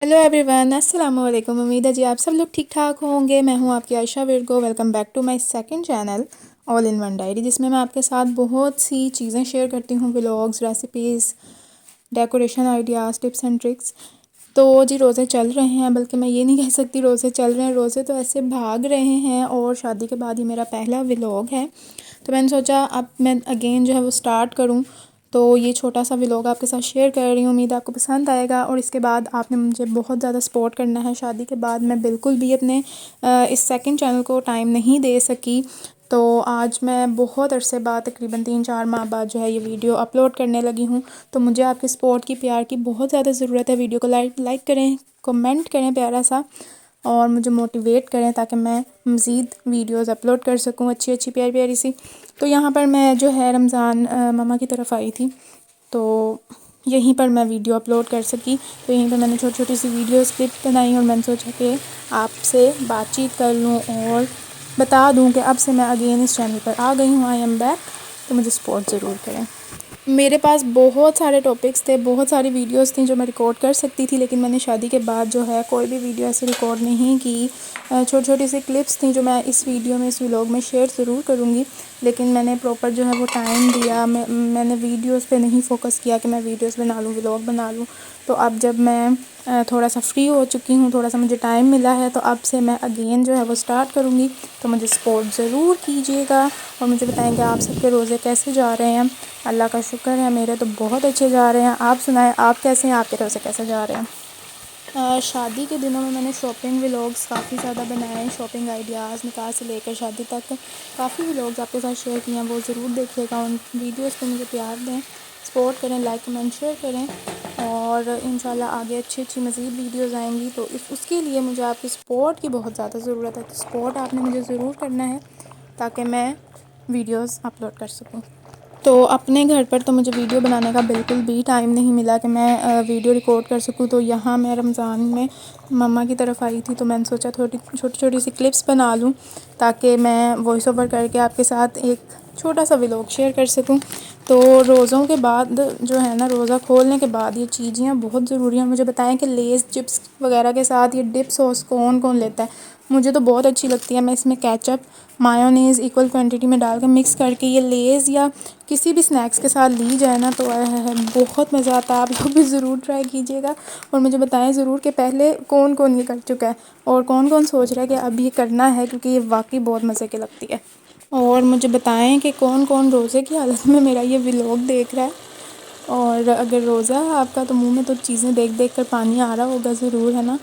Hello everyone, अस्सलाम वालेकुम। उम्मीद है जी आप सब लोग ठीक ठाक होंगे। मैं हूं आपकी Ayesha Virgo. Welcome back to my second channel all in one diary, जिसमें मैं आपके साथ बहुत सी चीज़ें शेयर करती हूँ, vlogs, recipes, decoration ideas, tips and tricks. तो जी रोज़े चल रहे हैं, बल्कि मैं ये नहीं कह सकती रोज़े चल रहे हैं, रोज़े तो ऐसे भाग रहे हैं। और शादी के बाद ये मेरा पहला व्लॉग है, तो मैंने सोचा अब मैं अगेन जो है वो स्टार्ट करूँ। तो ये छोटा सा व्लॉग आपके साथ शेयर कर रही हूँ। उम्मीद आपको पसंद आएगा। और इसके बाद आपने मुझे बहुत ज़्यादा सपोर्ट करना है। शादी के बाद मैं बिल्कुल भी अपने इस सेकंड चैनल को टाइम नहीं दे सकी। तो आज मैं बहुत अरसे बाद, तकरीबन 3-4 माह बाद जो है ये वीडियो अपलोड करने लगी हूँ। तो मुझे आपके सपोर्ट की, प्यार की बहुत ज़्यादा ज़रूरत है। वीडियो को लाइक करें, कमेंट करें प्यारा सा, और मुझे मोटिवेट करें ताकि मैं मज़ीद वीडियोस अपलोड कर सकूं, अच्छी अच्छी प्यारी प्यारी सी। तो यहाँ पर मैं जो है रमज़ान मम्मा की तरफ आई थी, तो यहीं पर मैं वीडियो अपलोड कर सकी। तो यहीं पर मैंने छोटी छोटी सी वीडियोस क्लिप बनाई, और मैंने सोचा कि आपसे बातचीत कर लूँ और बता दूँ कि अब से मैं अगेन इस चैनल पर आ गई हूँ, आई एम बैक। तो मुझे सपोर्ट ज़रूर करें। मेरे पास बहुत सारे टॉपिक्स थे, बहुत सारी वीडियोस थी जो मैं रिकॉर्ड कर सकती थी, लेकिन मैंने शादी के बाद जो है कोई भी वीडियो ऐसे रिकॉर्ड नहीं की। छोटी छोटी सी क्लिप्स थी जो मैं इस वीडियो में, इस व्लॉग में शेयर ज़रूर करूँगी, लेकिन मैंने प्रॉपर जो है वो टाइम दिया। मैंने वीडियोस पे नहीं फोकस किया कि मैं वीडियोस बना लूँ, व्लॉग बना लूँ। तो अब जब मैं थोड़ा सा फ्री हो चुकी हूँ, थोड़ा सा मुझे टाइम मिला है, तो अब से मैं अगेन जो है वो स्टार्ट करूँगी। तो मुझे सपोर्ट ज़रूर कीजिएगा और मुझे बताएंगे आप सबके रोज़े कैसे जा रहे हैं। अल्लाह का शुक्र है, मेरे तो बहुत अच्छे जा रहे हैं। आप सुनाएं, आप कैसे हैं, आपके रोज़े कैसे जा रहे हैं। शादी के दिनों में मैंने शॉपिंग व्लॉग्स काफ़ी ज़्यादा बनाए, शॉपिंग आइडियाज़, निकाह से लेकर शादी तक काफ़ी व्लॉग्स आपके साथ शेयर किए हैं। वो ज़रूर देखिएगा, उन वीडियोस पे मुझे प्यार दें, सपोर्ट करें, लाइक कमेंट शेयर करें, और इंशाल्लाह आगे अच्छी अच्छी मज़ीद वीडियोस आएंगी। तो उसके लिए मुझे आपकी सपोर्ट की बहुत ज़्यादा ज़रूरत है। तो सपोर्ट आपने मुझे ज़रूर करना है ताकि मैं वीडियोस अपलोड कर सकूँ। तो अपने घर पर तो मुझे वीडियो बनाने का बिल्कुल भी टाइम नहीं मिला कि मैं वीडियो रिकॉर्ड कर सकूँ। तो यहाँ मैं रमज़ान में मम्मा की तरफ आई थी, तो मैंने सोचा थोड़ी छोटी छोटी सी क्लिप्स बना लूँ ताकि मैं वॉइस ओवर करके आपके साथ एक छोटा सा व्लॉग शेयर कर सकूँ। तो रोज़ों के बाद जो है ना, रोज़ा खोलने के बाद ये चीज़ें बहुत ज़रूरी हैं। मुझे बताएं कि लेस चिप्स वगैरह के साथ ये डिप सॉस कौन कौन लेता है। मुझे तो बहुत अच्छी लगती है। मैं इसमें केचप, मायोनीज़ इक्वल क्वांटिटी में डाल कर मिक्स करके ये लेज़ या किसी भी स्नैक्स के साथ ली जाए ना, तो बहुत मज़ा आता है। आप लोग भी ज़रूर ट्राई कीजिएगा और मुझे बताएं ज़रूर कि पहले कौन कौन ये कर चुका है और कौन कौन सोच रहा है कि अब ये करना है, क्योंकि ये वाकई बहुत मज़े की लगती है। और मुझे बताएं कि कौन कौन रोज़े की हालत में मेरा ये व्लॉग देख रहा है। और अगर रोज़ा है आपका, तो मुंह में तो चीज़ें देख देख कर पानी आ रहा होगा ज़रूर, है ना।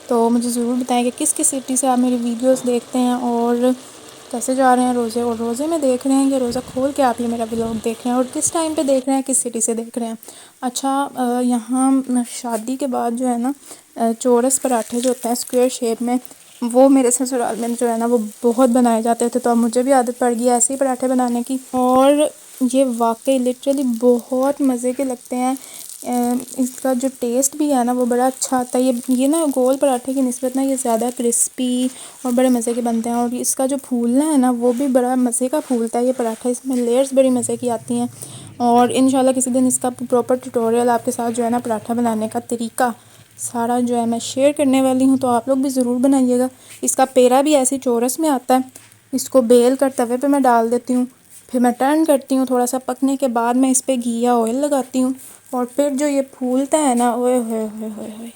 तो मुझे ज़रूर बताएं कि किस किस सिटी से आप मेरी वीडियोस देखते हैं और कैसे जा रहे हैं रोज़े, और रोज़े में देख रहे हैं कि रोज़ा खोल के आप ये मेरा व्लॉग देख रहे हैं, और किस टाइम पे देख रहे हैं, किस सिटी से देख रहे हैं। अच्छा, यहाँ शादी के बाद जो है ना, चौरस पराठे जो होते हैं स्क्वायर शेप में, वो मेरे ससुराल में जो है ना वो बहुत बनाए जाते थे। तो अब मुझे भी आदत पड़ गई है ऐसे ही पराठे बनाने की, और ये वाकई लिटरली बहुत मज़े के लगते हैं। इसका जो टेस्ट भी है ना वो बड़ा अच्छा आता है। ये ना गोल पराठे की निस्बत ना ये ज़्यादा क्रिस्पी और बड़े मज़े के बनते हैं, और इसका जो फूलना है ना वो भी बड़ा मज़े का फूलता है ये पराठा। इसमें लेयर्स बड़ी मज़े की आती हैं, और इंशाल्लाह किसी दिन इसका प्रॉपर ट्यूटोरियल आपके साथ जो है ना, पराठा बनाने का तरीका सारा जो है मैं शेयर करने वाली हूँ। तो आप लोग भी ज़रूर बनाइएगा। इसका पेड़ा भी ऐसे चौरस में आता है। इसको बेल कर तवे पे मैं डाल देती हूँ, फिर मैं टर्न करती हूँ। थोड़ा सा पकने के बाद मैं इस पर घी या ऑयल लगाती हूँ, और फिर जो ये फूलता है ना, ओए होए,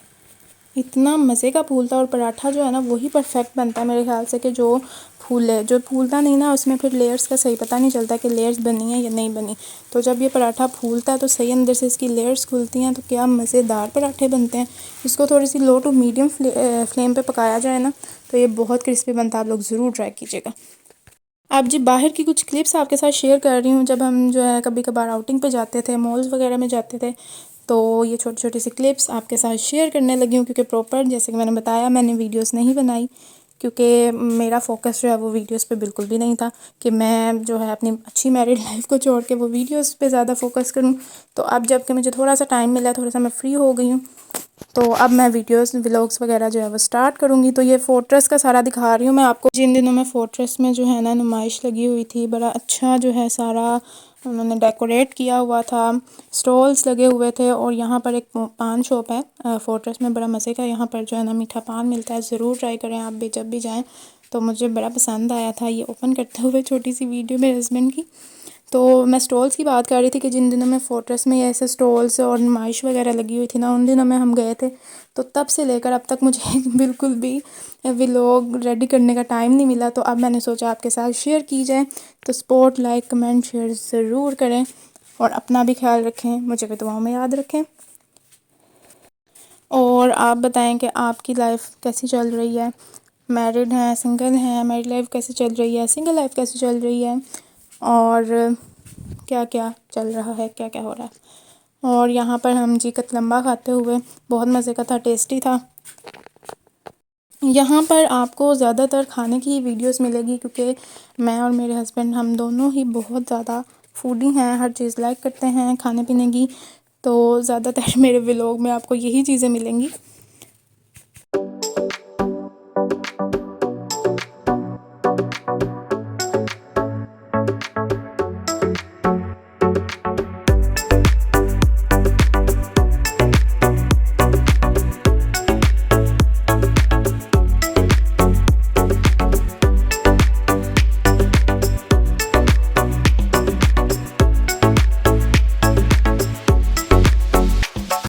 इतना मज़े का फूलता है। और पराठा जो है ना वही परफेक्ट बनता है मेरे ख्याल से, कि जो फूले, जो फूलता नहीं ना उसमें फिर लेयर्स का सही पता नहीं चलता कि लेयर्स बनी है या नहीं बनी। तो जब ये पराठा फूलता है तो सही अंदर से इसकी लेयर्स खुलती हैं, तो क्या मज़ेदार पराठे बनते हैं। इसको थोड़ी सी लो टू मीडियम फ्लेम पे पकाया जाए ना, तो ये बहुत क्रिस्पी बनता है। आप लोग ज़रूर ट्राई कीजिएगा। अब जी बाहर की कुछ क्लिप्स आपके साथ शेयर कर रही हूँ। जब हम जो है कभी कभार आउटिंग पे जाते थे, मॉल्स वगैरह में जाते थे, तो ये छोटी छोटी सी क्लिप्स आपके साथ शेयर करने लगी हूँ, क्योंकि प्रॉपर जैसे कि मैंने बताया मैंने वीडियोस नहीं बनाई, क्योंकि मेरा फोकस जो है वो वीडियोस पे बिल्कुल भी नहीं था कि मैं जो है अपनी अच्छी मैरिड लाइफ को छोड़ के वो वीडियोस पे ज़्यादा फोकस करूँ। तो अब जब कि मुझे थोड़ा सा टाइम मिला, थोड़ा सा मैं फ्री हो गई हूँ, तो अब मैं वीडियोस व्लॉग्स वगैरह जो है वो स्टार्ट करूँगी। तो ये फोर्ट्रेस का सारा दिखा रही हूँ मैं आपको। जिन दिनों में फोर्ट्रेस में जो है ना नुमाइश लगी हुई थी, बड़ा अच्छा जो है सारा उन्होंने डेकोरेट किया हुआ था, स्टॉल्स लगे हुए थे। और यहाँ पर एक पान शॉप है फोर्ट्रेस में, बड़ा मज़े का यहाँ पर जो है ना मीठा पान मिलता है। ज़रूर ट्राई करें आप भी जब भी जाएं। तो मुझे बड़ा पसंद आया था ये ओपन करते हुए छोटी सी वीडियो मेरे हस्बैंड की। तो मैं स्टॉल्स की बात कर रही थी कि जिन दिनों में फोर्ट्रेस में ऐसे स्टॉल्स और नुमाइश वगैरह लगी हुई थी ना, उन दिनों में हम गए थे। तो तब से लेकर अब तक मुझे बिल्कुल भी व्लॉग रेडी करने का टाइम नहीं मिला। तो अब मैंने सोचा आपके साथ शेयर की जाए। तो सपोर्ट, लाइक, कमेंट, शेयर ज़रूर करें और अपना भी ख्याल रखें, मुझे भी दुआओं में याद रखें। और आप बताएं कि आपकी लाइफ कैसी चल रही है, मैरिड हैं, सिंगल हैं, मैरिड लाइफ कैसी चल रही है, सिंगल लाइफ कैसी चल रही है, और क्या क्या चल रहा है, क्या क्या हो रहा है। और यहाँ पर हम जी कतलम्बा खाते हुए, बहुत मज़े का था, टेस्टी था। यहाँ पर आपको ज़्यादातर खाने की ही वीडियोस मिलेगी क्योंकि मैं और मेरे हस्बैंड हम दोनों ही बहुत ज़्यादा फूडी हैं, हर चीज़ लाइक करते हैं खाने पीने की। तो ज़्यादातर मेरे व्लॉग में आपको यही चीज़ें मिलेंगी।